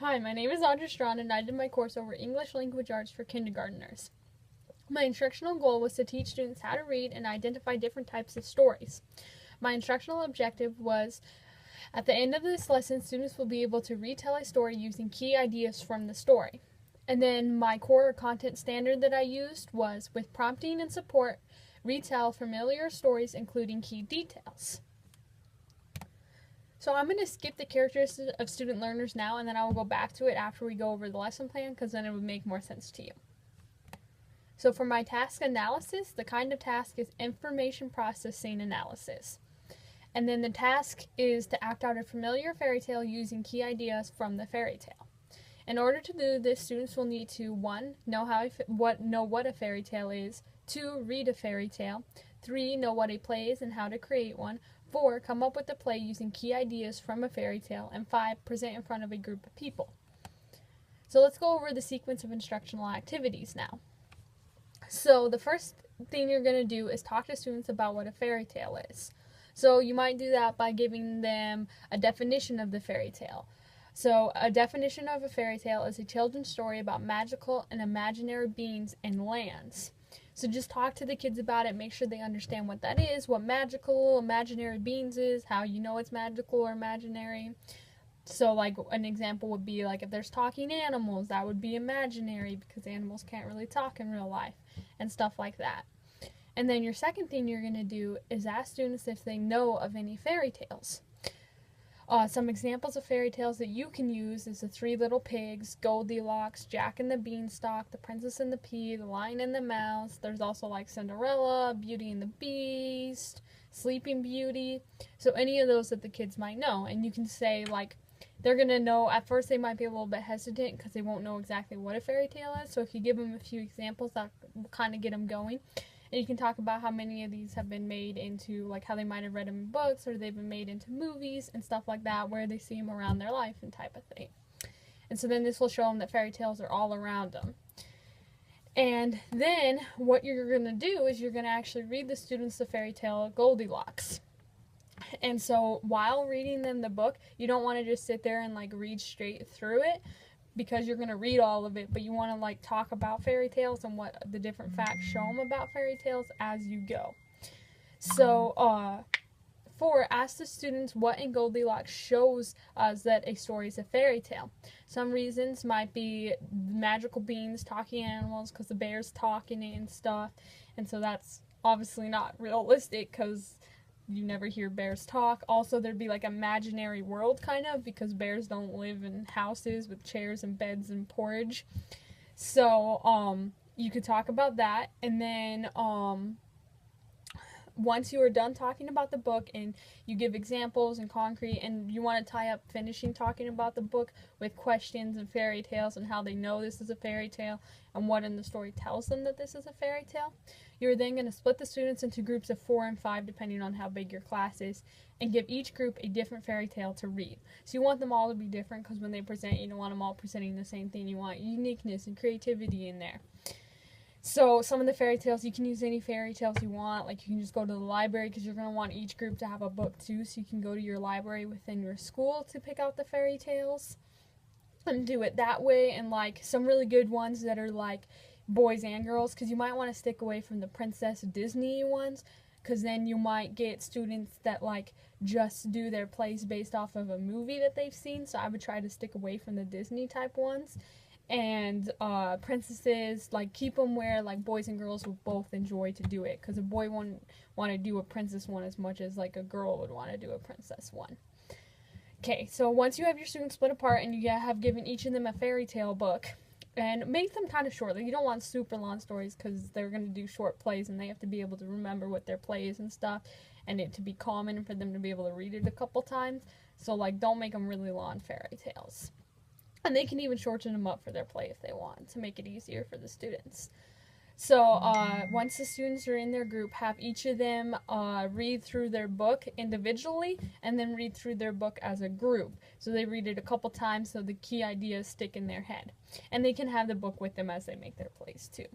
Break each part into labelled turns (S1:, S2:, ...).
S1: Hi, my name is Audrey Strawn, and I did my course over English Language Arts for kindergartners. My instructional goal was to teach students how to read and identify different types of stories. My instructional objective was at the end of this lesson, students will be able to retell a story using key ideas from the story. And then my core content standard that I used was with prompting and support, retell familiar stories including key details. So I'm going to skip the characteristics of student learners now, and then I will go back to it after we go over the lesson plan, because then it would make more sense to you. So for my task analysis, the kind of task is information processing analysis. And then the task is to act out a familiar fairy tale using key ideas from the fairy tale. In order to do this, students will need to 1. Know what a fairy tale is, 2. Read a fairy tale, 3. Know what a play is and how to create one, 4. Come up with a play using key ideas from a fairy tale, and 5. Present in front of a group of people. So let's go over the sequence of instructional activities now. So the first thing you're going to do is talk to students about what a fairy tale is. So you might do that by giving them a definition of the fairy tale. So a definition of a fairy tale is a children's story about magical and imaginary beings and lands. So just talk to the kids about it, make sure they understand what that is, what magical, imaginary beings is, how you know it's magical or imaginary. So like an example would be like if there's talking animals, that would be imaginary because animals can't really talk in real life and stuff like that. And then your second thing you're going to do is ask students if they know of any fairy tales. Some examples of fairy tales that you can use is the Three Little Pigs, Goldilocks, Jack and the Beanstalk, The Princess and the Pea, The Lion and the Mouse. There's also like Cinderella, Beauty and the Beast, Sleeping Beauty. So any of those that the kids might know. And you can say like, they're going to know, at first they might be a little bit hesitant because they won't know exactly what a fairy tale is. So if you give them a few examples, that will kind of get them going. And you can talk about how many of these have been made into, like how they might have read them in books, or they've been made into movies and stuff like that, where they see them around their life and type of thing. And so then this will show them that fairy tales are all around them. And then what you're going to do is you're going to actually read the students the fairy tale Goldilocks. And so while reading them the book, you don't want to just sit there and like read straight through it, because you're going to read all of it, but you want to like talk about fairy tales and what the different facts show them about fairy tales as you go. So 4, ask the students what in Goldilocks shows us that a story is a fairy tale. Some reasons might be magical beings, talking animals, because the bear's talking and stuff, and so that's obviously not realistic because you never hear bears talk. Also, there'd be like imaginary world kind of, because bears don't live in houses with chairs and beds and porridge. So you could talk about that, and then once you are done talking about the book and you give examples and concrete, and you want to tie up finishing talking about the book with questions and fairy tales and how they know this is a fairy tale and what in the story tells them that this is a fairy tale, you're then going to split the students into groups of 4 and 5 depending on how big your class is, and give each group a different fairy tale to read. So you want them all to be different, because when they present, you don't want them all presenting the same thing. You want uniqueness and creativity in there. So some of the fairy tales, you can use any fairy tales you want. Like you can just go to the library, because you're going to want each group to have a book too, so you can go to your library within your school to pick out the fairy tales and do it that way. And like some really good ones that are like boys and girls, because you might want to stick away from the Princess Disney ones, because then you might get students that like just do their plays based off of a movie that they've seen. So I would try to stick away from the Disney type ones. And princesses, like keep them where like boys and girls will both enjoy to do it, because a boy won't want to do a princess one as much as like a girl would want to do a princess one. Okay, so once you have your students split apart and you have given each of them a fairy tale book, and make them kind of short. Like you don't want super long stories, because they're going to do short plays and they have to be able to remember what their play is and stuff, and it to be common for them to be able to read it a couple times. So like don't make them really long fairy tales. And they can even shorten them up for their play if they want, to make it easier for the students. So once the students are in their group, have each of them read through their book individually and then read through their book as a group. So they read it a couple times so the key ideas stick in their head. And they can have the book with them as they make their plays too.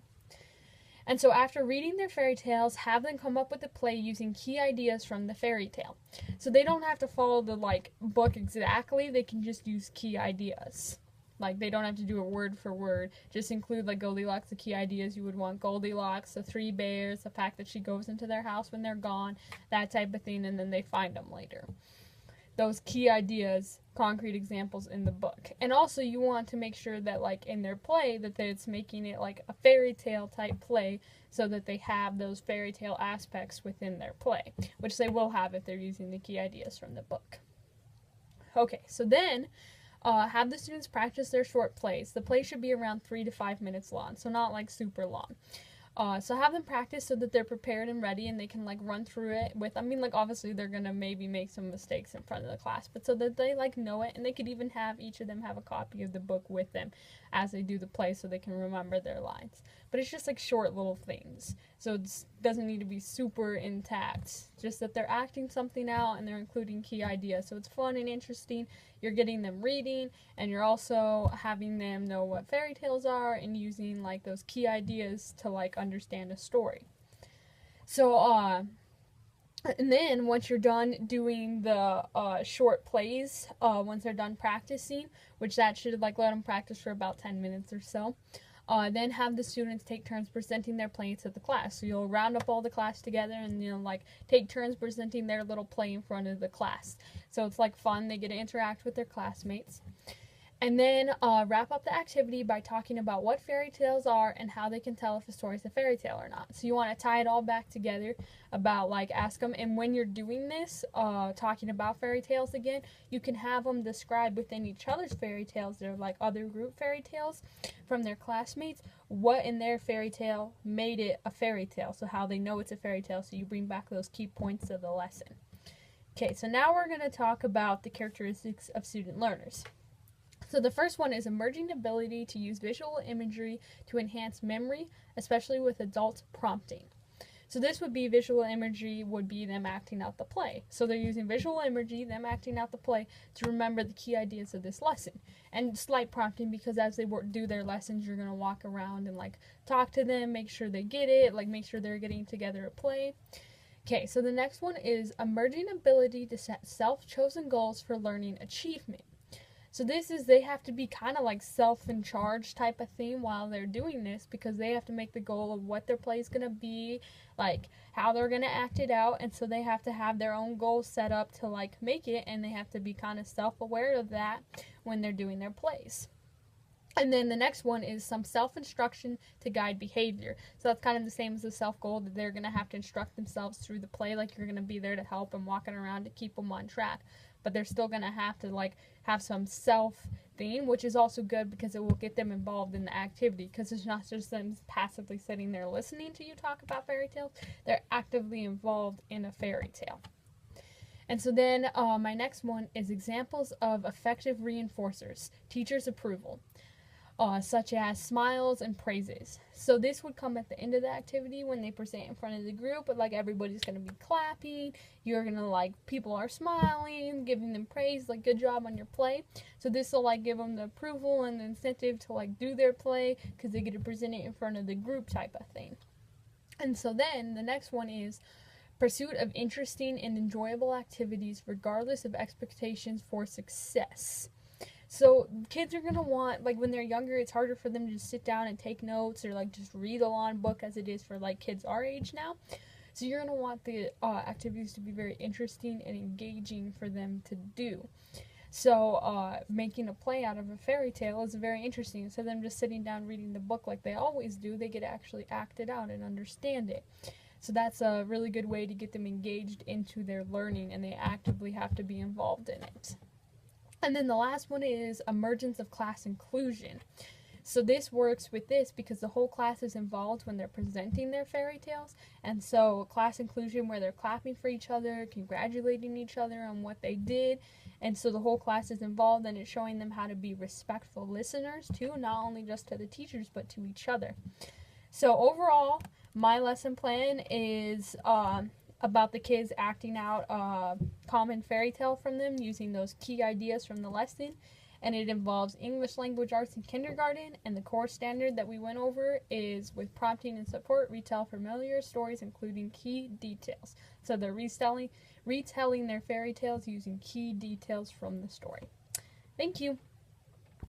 S1: And so after reading their fairy tales, have them come up with a play using key ideas from the fairy tale. So they don't have to follow the book exactly, they can just use key ideas. Like, they don't have to do it word for word. Just include, like, Goldilocks, the key ideas you would want. Goldilocks, the 3 bears, the fact that she goes into their house when they're gone, that type of thing, and then they find them later. Those key ideas, concrete examples in the book. And also, you want to make sure that, like, in their play, that it's making it like a fairy tale type play, so that they have those fairy tale aspects within their play, which they will have if they're using the key ideas from the book. Okay, so then have the students practice their short plays. The play should be around 3 to 5 minutes long, so not like super long. So have them practice so that they're prepared and ready, and they can like run through it with, I mean, like, obviously they're gonna maybe make some mistakes in front of the class, but so that they like know it, and they could even have each of them have a copy of the book with them as they do the play so they can remember their lines. But it's just like short little things, so it doesn't need to be super intact, just that they're acting something out and they're including key ideas, so it's fun and interesting. You're getting them reading, and you're also having them know what fairy tales are and using like those key ideas to like understand a story. So and then once you're done doing the short plays, once they're done practicing, which that should like let them practice for about 10 minutes or so, then have the students take turns presenting their plays to the class. So you'll round up all the class together and like take turns presenting their little play in front of the class. So it's like fun. They get to interact with their classmates. And then wrap up the activity by talking about what fairy tales are and how they can tell if a story is a fairy tale or not. So you want to tie it all back together about like ask them, and when you're doing this, talking about fairy tales again, you can have them describe within each other's fairy tales, they're like other group fairy tales from their classmates, what in their fairy tale made it a fairy tale, so how they know it's a fairy tale, so you bring back those key points of the lesson. Okay, so now we're going to talk about the characteristics of student learners. So the first one is emerging ability to use visual imagery to enhance memory, especially with adult prompting. So this would be visual imagery would be them acting out the play. So they're using visual imagery, them acting out the play, to remember the key ideas of this lesson. And slight prompting, because as they do their lessons, you're going to walk around and like talk to them, make sure they get it, like make sure they're getting together a play. Okay, so the next one is emerging ability to set self-chosen goals for learning achievement. So this is, they have to be kind of like self-in-charge type of thing while they're doing this, because they have to make the goal of what their play is going to be, like how they're going to act it out, and so they have to have their own goals set up to like make it, and they have to be kind of self-aware of that when they're doing their plays. And then the next one is some self-instruction to guide behavior. So that's kind of the same as the self-goal, that they're going to have to instruct themselves through the play, like you're going to be there to help and walking around to keep them on track. But they're still going to like have some self-thing, which is also good because it will get them involved in the activity, because it's not just them passively sitting there listening to you talk about fairy tales. They're actively involved in a fairy tale. And so then my next one is examples of effective reinforcers, teachers' approval. Such as smiles and praises. So this would come at the end of the activity when they present in front of the group, but like everybody's going to be clapping, you're going to like, people are smiling, giving them praise, like good job on your play. So this will like give them the approval and the incentive to like do their play, because they get to present it in front of the group type of thing. And so then the next one is pursuit of interesting and enjoyable activities regardless of expectations for success. So kids are going to want, like when they're younger, it's harder for them to just sit down and take notes or like just read a long book as it is for like kids our age now. So you're going to want the activities to be very interesting and engaging for them to do. So making a play out of a fairy tale is very interesting. Instead of them just sitting down reading the book like they always do, they get to actually act it out and understand it. So that's a really good way to get them engaged into their learning, and they actively have to be involved in it. And then the last one is emergence of class inclusion. So this works with this because the whole class is involved when they're presenting their fairy tales. And so class inclusion, where they're clapping for each other, congratulating each other on what they did. And so the whole class is involved, and it's showing them how to be respectful listeners too, not only just to the teachers, but to each other. So overall, my lesson plan is about the kids acting out a common fairy tale from them using those key ideas from the lesson, and it involves English language arts in kindergarten, and the core standard that we went over is with prompting and support, retell familiar stories including key details. So they're retelling their fairy tales using key details from the story. Thank you.